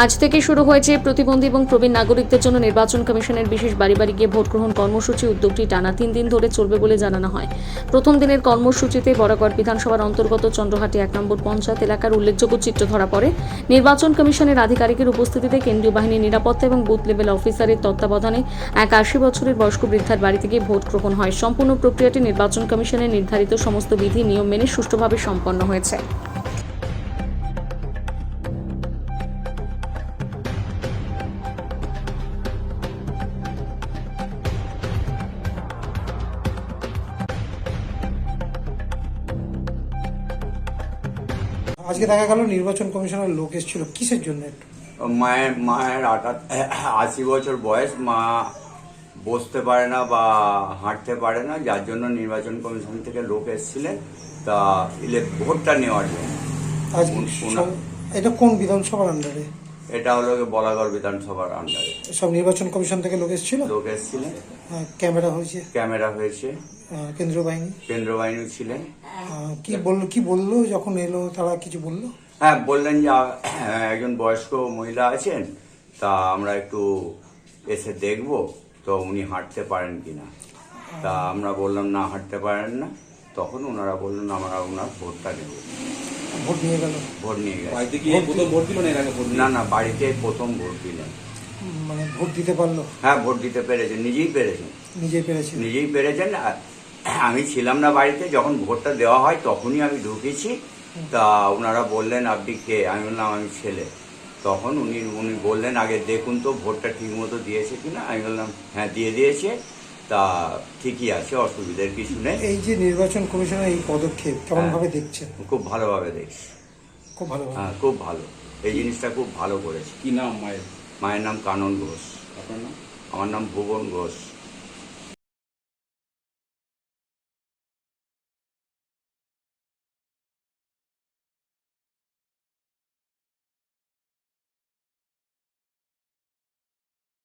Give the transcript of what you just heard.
আজ থেকে শুরু হয়েছে প্রতিবন্ধী এবং প্রবীণ নাগরিকদের জন্য নির্বাচন কমিশনের বিশেষ বাড়ি বাড়ি গিয়ে ভোট গ্রহণ কর্মসূচি। উদ্যোগটি টানা 3 দিন ধরে চলবে বলে জানানো হয়। প্রথম দিনের কর্মসূচিতে বরাকর বিধানসভার অন্তর্গত চন্দ্রহাটি 1 নম্বর পঞ্চায়েত এলাকার উল্লেখযোগ্য চিত্র ধরা পড়ে। নির্বাচন কমিশনের আধিকারিকের উপস্থিতিতে কেন্দ্রীয় বাহিনীর নিরাপত্তা এবং বুথ লেভেল অফিসারের তত্ত্বাবধানে এক 80 বছরের বয়স্ক বৃদ্ধার বাড়িতে গিয়ে ভোট গ্রহণ হয়। সম্পূর্ণ প্রক্রিয়াটি নির্বাচন কমিশনের নির্ধারিত সমস্ত বিধি নিয়ম মেনে সুষ্ঠুভাবে সম্পন্ন হয়েছে। আজকে দেখা গেল নির্বাচন কমিশনের লোক এসেছিল কিসের জন্য? একটু মায়ের 80 বছর বয়স, মা বসতে পারে না বা হাঁটতে পারে না, যার জন্য নির্বাচন কমিশন থেকে লোক এসেছিলেন তা ভোটটা নেওয়ার জন্য। আজকে এটা কোন বিধানসভার আন্ডারে? এটা হলো বলাগড় বিধানসভার আন্ডারে। সব নির্বাচন কমিশন থেকে লোক এসেছিল? লোক এসেছিলেন, ক্যামেরা হয়েছে, কেন্দ্রীয় বাহিনী ছিলেন। কি বললো যখন এলো? তারা কিছু বললো? হ্যাঁ, বললেন যে একজন বয়স্ক মহিলা আছেন, তা আমরা একটু এসে দেখবো, তো উনি হাঁটতে পারেন কিনা। তা আমরা বললাম না, হাঁটতে পারেন না। তখন ওনারা বললেন আমরা ওনার ভোটটা নেব। ভোট নিয়ে গেল? ভোট নিয়ে গেল। না, বাড়িতে প্রথম ভোট দিলেন। মানে ভোট দিতে পারলো? হ্যাঁ, ভোট দিতে পেরেছেন, নিজেই পেরেছেন। আমি ছিলাম না বাড়িতে, যখন ভোটটা দেওয়া হয় তখনই আমি ঢুকেছি। তা ওনারা বললেন আপনি কে? আমি বললাম আমি ছেলে। তখন উনি বললেন আগে দেখুন তো ভোটটা ঠিক মতো দিয়েছে কিনা। আমি বললাম হ্যাঁ, দিয়ে দিয়েছে, তা ঠিকই আছে, অসুবিধার কিছু নেই। এই যে নির্বাচন কমিশনের এই পদক্ষেপ কেমন ভাবে দেখছেন? খুব ভালোভাবে দেখছি। হ্যাঁ, খুব ভালো, এই জিনিসটা খুব ভালো করেছে। কি নাম মায়ের? মায়ের নাম কানন ঘোষ। আপনার নাম? আমার নাম ভুবন ঘোষ।